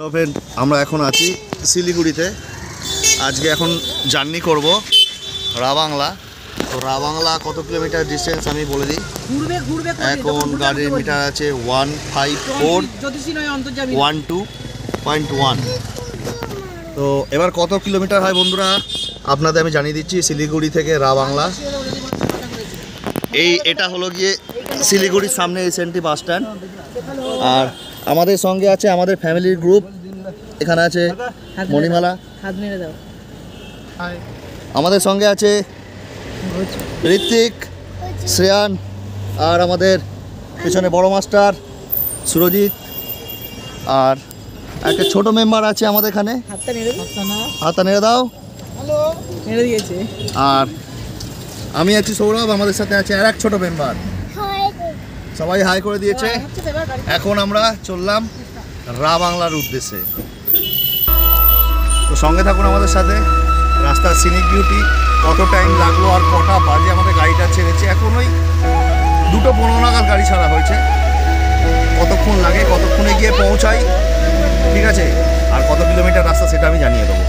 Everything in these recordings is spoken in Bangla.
হ্যালো ফ্রেন্ড, আমরা এখন আছি শিলিগুড়িতে। আজকে এখন জার্নি করব রাবাংলা। তো রাবাংলা কত কিলোমিটার ডিস্টেন্স আমি বলে দিই। এখন গাড়ির মিটার আছে 154.12.1। তো এবার কত কিলোমিটার হয় বন্ধুরা আপনাদের আমি জানিয়ে দিচ্ছি। শিলিগুড়ি থেকে রাবাংলা, এটা হলো গিয়ে শিলিগুড়ির সামনে এসএনটি বাস স্ট্যান্ড। আর আমাদের সঙ্গে আছে আমাদের ফ্যামিলির গ্রুপ। এখানে আছে মণিমালা, আমাদের সঙ্গে আছে ঋত্বিক, শ্রেয়ান, আর আমাদের পিছনে বড় মাস্টার সুরজিৎ, আর একটা ছোট মেম্বার আছে আমাদের এখানে। হাতটা নেড়ে দাও। আর আমি আছি সৌরভ, আমাদের সাথে আছে আর এক ছোট মেম্বার। সবাই হাই করে দিয়েছে। এখন আমরা চললাম রাবাংলার উদ্দেশ্যে। তো সঙ্গে থাকুন আমাদের সাথে। রাস্তার সিনিক বিউটি, কত টাইম লাগলো আর কটা বাজে আমাদের গাড়িটা ছেড়েছে। এখন ওই 2:15 নাগাদ গাড়ি ছাড়া হয়েছে। কতক্ষণ লাগে, কতক্ষণে গিয়ে পৌঁছাই, ঠিক আছে, আর কত কিলোমিটার রাস্তা সেটা আমি জানিয়ে দেবো।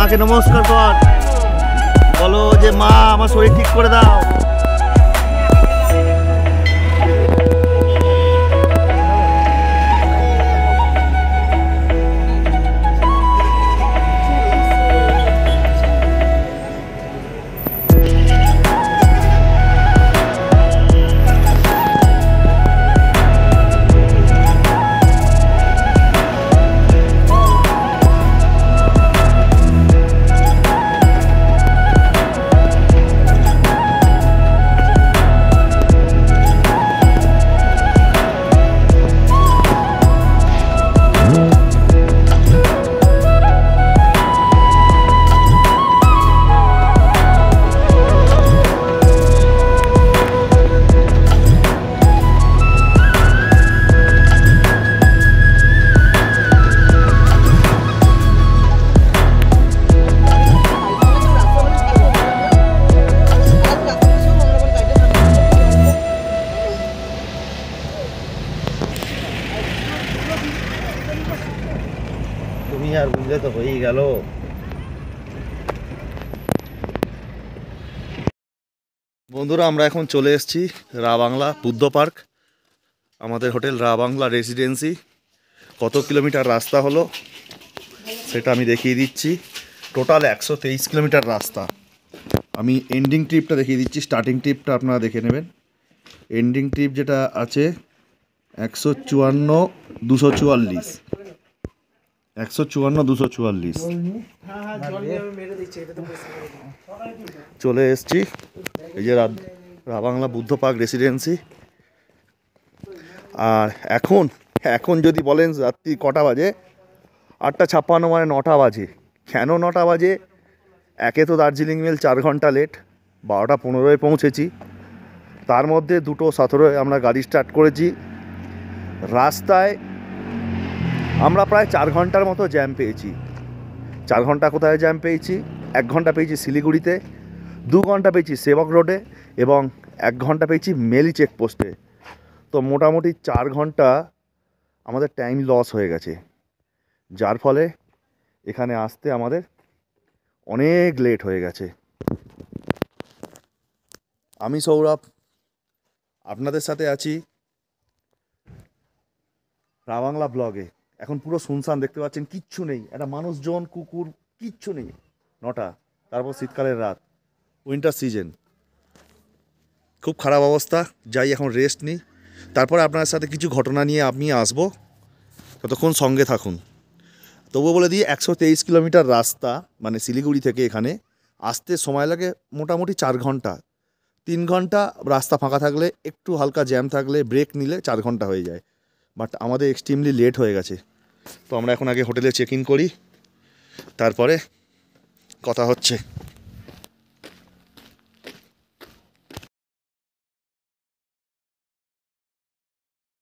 মাকে নমস্কার কর, বলো যে মা আমার শরীর ঠিক করে দাও। তুমি আর বুঝলে তো হয়েই গেল। বন্ধুরা আমরা এখন চলে এসেছি রা বাংলা বুদ্ধ পার্ক, আমাদের হোটেল রা বাংলা রেসিডেন্সি। কত কিলোমিটার রাস্তা হলো সেটা আমি দেখিয়ে দিচ্ছি। টোটাল 123 কিলোমিটার রাস্তা। আমি এন্ডিং ট্রিপটা দেখিয়ে দিচ্ছি, স্টার্টিং ট্রিপটা আপনারা দেখে নেবেন। এন্ডিং ট্রিপ যেটা আছে 154 244, 154 244 চলে এসছি। এই যে রা বাংলা বুদ্ধ পার্ক রেসিডেন্সি। আর এখন যদি বলেন রাত্রি কটা বাজে, 8:56 মানে 9টা বাজে। কেন 9টা বাজে? একে তো দার্জিলিং মেল 4 ঘন্টা লেট, 12:15 পৌঁছেছি। তার মধ্যে 2:17 আমরা গাড়ি স্টার্ট করেছি। রাস্তায় আমরা প্রায় 4 ঘন্টার মতো জ্যাম পেয়েছি। 4 ঘন্টা কোথায় জ্যাম পেয়েছি? 1 ঘন্টা পেয়েছি শিলিগুড়িতে, 2 ঘন্টা পেয়েছি সেবক রোডে এবং 1 ঘন্টা পেয়েছি মেলি চেকপোস্টে। তো মোটামুটি 4 ঘন্টা আমাদের টাইম লস হয়ে গেছে, যার ফলে এখানে আসতে আমাদের অনেক লেট হয়ে গেছে। আমি সৌরভ আপনাদের সাথে আছি রা বাংলা ব্লগে। এখন পুরো শুনশান দেখতে পাচ্ছেন, কিচ্ছু নেই, একটা মানুষজন কুকুর কিচ্ছু নেই। 9টা, তারপর শীতকালের রাত, উইন্টার সিজন, খুব খারাপ অবস্থা। যাই এখন রেস্ট নিই, তারপরে আপনার সাথে কিছু ঘটনা নিয়ে আমি আসবো, ততক্ষণ সঙ্গে থাকুন। তবুও বলে দিই 123 কিলোমিটার রাস্তা, মানে শিলিগুড়ি থেকে এখানে আসতে সময় লাগে মোটামুটি 4 ঘন্টা। 3 ঘন্টা রাস্তা ফাঁকা থাকলে, একটু হালকা জ্যাম থাকলে, ব্রেক নিলে 4 ঘন্টা হয়ে যায়। বাট আমাদের এক্সট্রিমলি লেট হয়ে গেছে। তো আমরা এখন আগে হোটেলে চেক ইন করি, তারপরে কথা হচ্ছে।